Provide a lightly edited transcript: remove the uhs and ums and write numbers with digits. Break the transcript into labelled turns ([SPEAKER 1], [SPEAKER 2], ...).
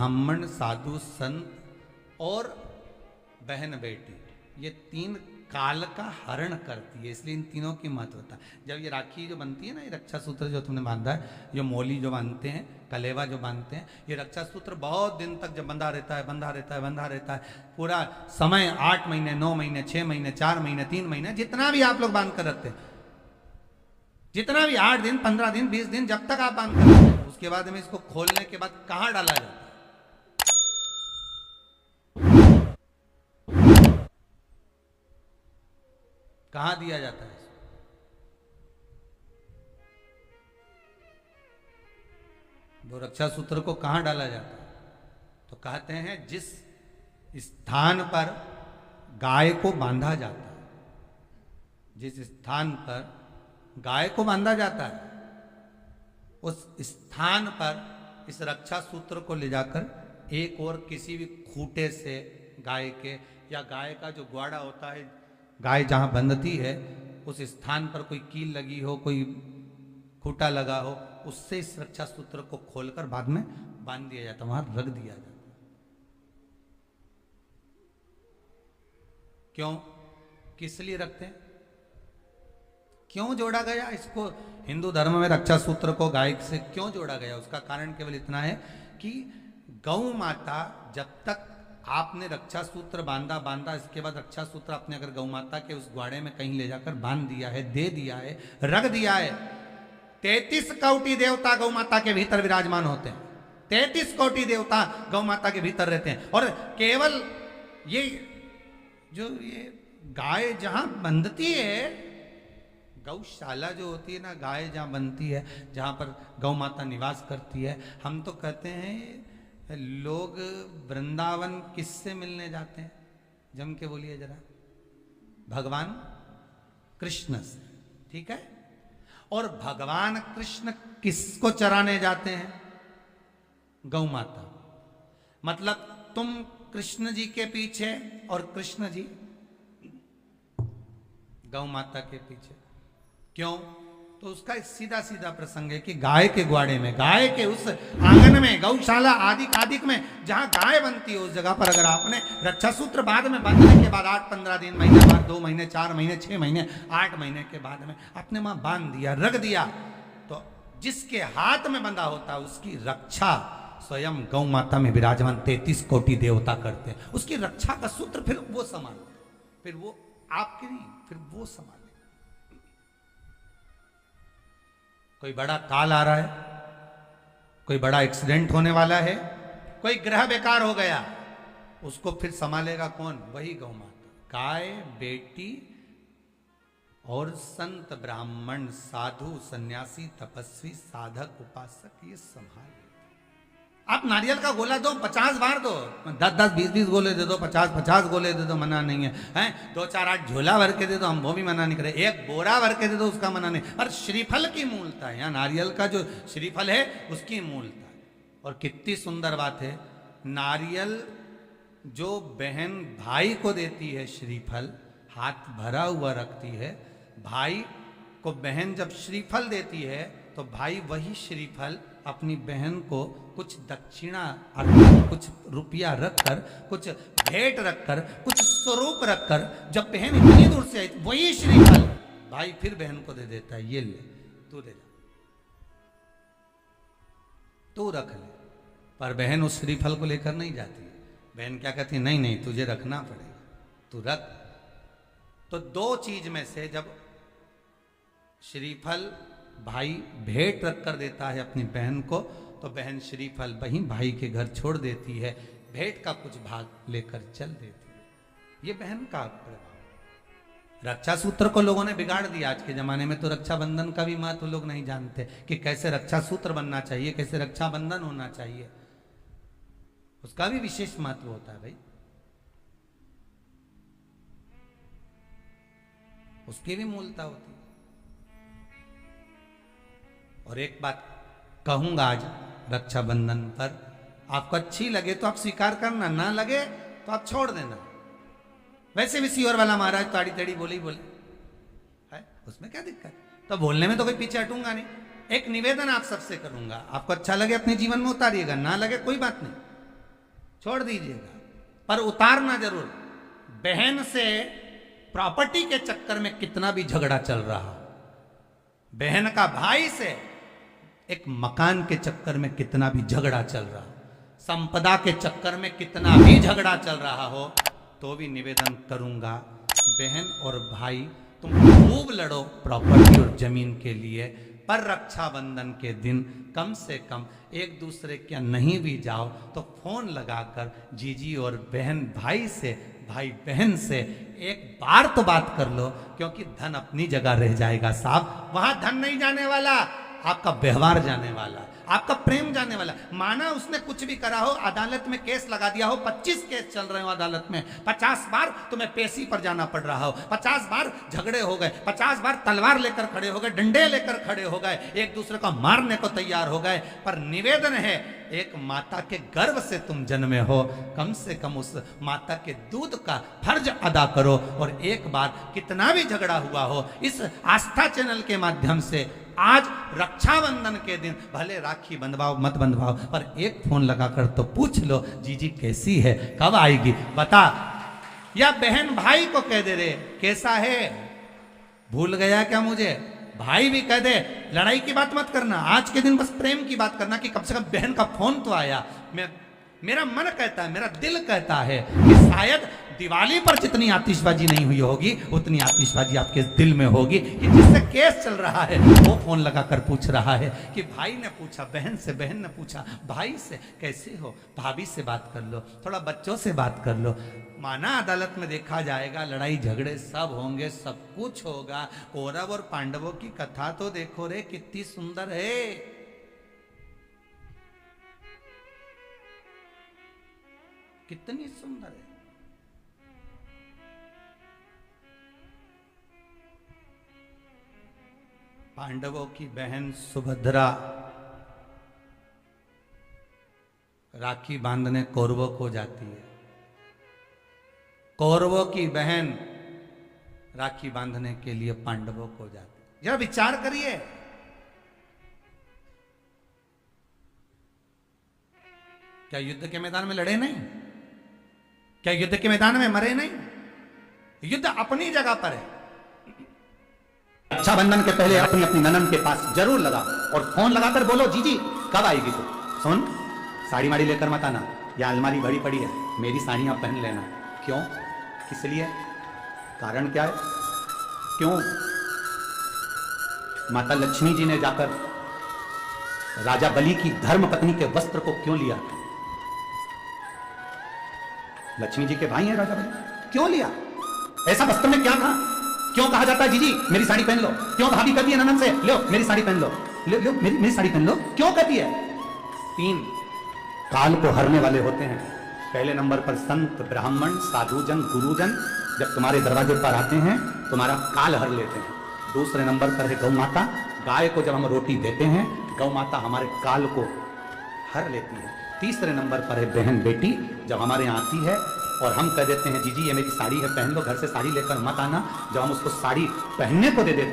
[SPEAKER 1] ब्राह्मण, साधु, संत और बहन बेटी, ये तीन काल का हरण करती है, इसलिए इन तीनों की महत्वता। जब ये राखी जो बनती है ना, ये रक्षा सूत्र जो तुमने बांधा है, जो मोली जो बांधते हैं, कलेवा जो बांधते हैं, ये रक्षा सूत्र बहुत दिन तक जब बंधा रहता है, बंधा रहता है, बंधा रहता है, पूरा समय 8 महीने, 9 महीने, 6 महीने, 4 महीने, 3 महीने, जितना भी आप लोग बांध कर रखते हैं, जितना भी 8 दिन, 15 दिन, 20 दिन, जब तक आप बांध कर रखते हैं, उसके बाद में इसको खोलने के बाद कहाँ डाला जाता है? कहां दिया जाता है? वो रक्षा सूत्र को कहां डाला जाता है? तो कहते हैं जिस स्थान पर गाय को बांधा जाता है, जिस स्थान पर गाय को बांधा जाता है, उस स्थान पर इस रक्षा सूत्र को ले जाकर एक और किसी भी खूंटे से गाय के, या गाय का जो ग्वाड़ा होता है, गाय जहां बंधती है, उस स्थान पर कोई कील लगी हो, कोई खूंटा लगा हो, उससे इस रक्षा सूत्र को खोलकर बाद में बांध दिया जाता, वहां रख दिया जाता। क्यों, किस लिए रखते हैं, क्यों जोड़ा गया इसको? हिंदू धर्म में रक्षा सूत्र को गाय से क्यों जोड़ा गया? उसका कारण केवल इतना है कि गौ माता, जब तक आपने रक्षा सूत्र बांधा, इसके बाद रक्षा सूत्र आपने अगर गौ माता के उस ग्वाड़े में कहीं ले जाकर बांध दिया है, दे दिया है, रख दिया है, 33 कोटि देवता गौ माता के भीतर विराजमान होते हैं, 33 कोटि देवता गौ माता के भीतर रहते हैं, और केवल ये जो ये गाय जहां बंधती है, गौशाला जो होती है ना, गाय जहां बनती है, जहां पर गौ माता निवास करती है, हम तो कहते हैं लोग वृंदावन किससे मिलने जाते हैं? जम के बोलिए जरा, भगवान कृष्ण से, ठीक है? और भगवान कृष्ण किसको चराने जाते हैं? गौ माता। मतलब तुम कृष्ण जी के पीछे और कृष्ण जी गौ माता के पीछे। क्यों? तो उसका एक सीधा सीधा प्रसंग है कि गाय के ग्वाड़े में, गाय के उस आंगन में, गौशाला आदिक में जहां गाय बनती है, उस जगह पर अगर आपने रक्षा सूत्र बाद में बांधने के बाद 8-15 दिन, महीने बाद, 2 महीने, 4 महीने, 6 महीने, 8 महीने के बाद में आपने वहां बांध दिया, रख दिया, तो जिसके हाथ में बंधा होता है उसकी रक्षा स्वयं गौ माता में विराजमान 33 कोटि देवता करते हैं। उसकी रक्षा का सूत्र फिर वो संभालते, फिर वो आपके नहीं, फिर वो संभाल। कोई बड़ा काल आ रहा है, कोई बड़ा एक्सीडेंट होने वाला है, कोई ग्रह बेकार हो गया, उसको फिर संभालेगा कौन? वही गौ माता। गाय, बेटी और संत, ब्राह्मण, साधु, सन्यासी, तपस्वी, साधक, उपासक, ये संभाल। आप नारियल का गोला दो, 50 बार दो, 10-10, 20-20 गोले दे दो, 50-50 गोले दे दो, मना नहीं है, हैं? 2-4-8 झोला भर के दे दो, हम वो भी मना नहीं करे, एक बोरा भर के दे दो, उसका मना नहीं। और श्रीफल की मूलता है, यहाँ नारियल का जो श्रीफल है उसकी मूलता है। और कितनी सुंदर बात है, नारियल जो बहन भाई को देती है, श्रीफल हाथ भरा हुआ रखती है, भाई को बहन जब श्रीफल देती है, तो भाई वही श्रीफल अपनी बहन को कुछ दक्षिणा, कुछ रुपया रखकर, कुछ भेंट रखकर, कुछ स्वरूप रखकर, जब बहन इतनी दूर से आई, वही श्रीफल भाई फिर बहन को दे देता है, ये ले, तू ले जा, तू रख ले। पर बहन उस श्रीफल को लेकर नहीं जाती है, बहन क्या कहती है? नहीं नहीं, तुझे रखना पड़ेगा, तू रख। तो 2 चीज में से जब श्रीफल भाई भेंट रख कर देता है अपनी बहन को, तो बहन श्रीफल वहीं भाई के घर छोड़ देती है, भेंट का कुछ भाग लेकर चल देती है। ये बहन का प्रभाव। रक्षा सूत्र को लोगों ने बिगाड़ दिया आज के जमाने में, तो रक्षाबंधन का भी महत्व लोग नहीं जानते कि कैसे रक्षा सूत्र बनना चाहिए, कैसे रक्षाबंधन होना चाहिए, उसका भी विशेष महत्व होता है भाई, उसकी भी मूलता होती है। और एक बात कहूंगा आज रक्षाबंधन पर, आपको अच्छी लगे तो आप स्वीकार करना, ना लगे तो आप छोड़ देना। वैसे भी सीहोर वाला महाराज ताड़ी तड़ी बोले ही बोले है, उसमें क्या दिक्कत? तो बोलने में तो कोई पीछे हटूंगा नहीं। एक निवेदन आप सबसे करूंगा, आपको अच्छा लगे अपने जीवन में उतारिएगा, ना लगे कोई बात नहीं, छोड़ दीजिएगा, पर उतारना जरूर। बहन से प्रॉपर्टी के चक्कर में कितना भी झगड़ा चल रहा, बहन का भाई से एक मकान के चक्कर में कितना भी झगड़ा चल रहा, संपदा के चक्कर में कितना भी झगड़ा चल रहा हो, तो भी निवेदन करूंगा, बहन और भाई तुम खूब लड़ो प्रॉपर्टी और जमीन के लिए, पर रक्षाबंधन के दिन कम से कम एक दूसरे के नहीं भी जाओ तो फोन लगाकर जीजी और बहन भाई से, भाई बहन से एक बार तो बात कर लो, क्योंकि धन अपनी जगह रह जाएगा साहब, वहां धन नहीं जाने वाला, आपका व्यवहार जाने वाला, आपका प्रेम जाने वाला। माना उसने कुछ भी करा हो, अदालत में केस लगा दिया हो, 25 केस चल रहे हो अदालत में, 50 बार तुम्हें पेशी पर जाना पड़ रहा हो, 50 बार झगड़े हो गए, 50 बार तलवार लेकर खड़े हो गए, डंडे लेकर खड़े हो गए, एक दूसरे को मारने को तैयार हो गए, पर निवेदन है एक माता के गर्भ से तुम जन्मे हो, कम से कम उस माता के दूध का फर्ज अदा करो। और एक बार कितना भी झगड़ा हुआ हो, इस आस्था चैनल के माध्यम से आज रक्षाबंधन के दिन भले राखी बंधवाओ मत बंधवाओ, पर एक फोन लगाकर तो पूछ लो जीजी कैसी है, कब आएगी बता, या बहन भाई को कह दे रे कैसा है, भूल गया क्या मुझे, भाई भी कह दे लड़ाई की बात मत करना, आज के दिन बस प्रेम की बात करना, कि कम से कम बहन का फोन तो आया। मेरा मन कहता है, मेरा दिल कहता है कि शायद दिवाली पर जितनी आतिशबाजी नहीं हुई होगी उतनी आतिशबाजी आपके दिल में होगी, कि जिससे केस चल रहा है वो फोन लगाकर पूछ रहा है कि भाई ने पूछा बहन से, बहन ने पूछा भाई से कैसे हो, भाभी से बात कर लो, थोड़ा बच्चों से बात कर लो। माना अदालत में देखा जाएगा, लड़ाई झगड़े सब होंगे, सब कुछ होगा, कौरव और पांडवों की कथा तो देखो रे कितनी सुंदर है, कितनी सुंदर है। पांडवों की बहन सुभद्रा राखी बांधने कौरवों को जाती है, कौरवों की बहन राखी बांधने के लिए पांडवों को जाती है। जरा विचार करिए, क्या युद्ध के मैदान में लड़े नहीं, क्या युद्ध के मैदान में मरे नहीं, युद्ध अपनी जगह पर है।
[SPEAKER 2] रक्षाबंधन के पहले अपनी अपनी ननन के पास जरूर लगा और फोन लगाकर बोलो जीजी कब आएगी तू, सुन साड़ी माड़ी लेकर मत आना, या अलमारी भरी पड़ी है मेरी साड़ियां पहन लेना। क्यों, किस लिए, कारण क्या है, क्यों माता लक्ष्मी जी ने जाकर राजा बलि की धर्म पत्नी के वस्त्र को क्यों लिया, लक्ष्मी जी के भाई हैं राजा बलि, क्यों लिया, ऐसा वस्त्र में क्या था, क्यों कहा जाता है जीजी मेरी साड़ी पहन लो, क्यों भाभी कहती है ननन से लो मेरी साड़ी पहन लो, लो मेरी साड़ी पहन लो, क्यों कहती है। 3 काल को हरने वाले होते हैं, पहले नंबर पर संत ब्राह्मण साधुजन गुरुजन जब तुम्हारे दरवाजे पर आते हैं तुम्हारा काल हर लेते हैं। दूसरे नंबर पर है गौ माता, गाय को जब हम रोटी देते हैं गौ माता हमारे काल को हर लेती है। तीसरे नंबर पर है बहन बेटी, जब हमारे यहाँ आती है और हम कह देते हैं जीजी ये मेरी साड़ी है पहन लो, घर से साड़ी लेकर मत आना, जब हम उसको साड़ी पहनने को दे देते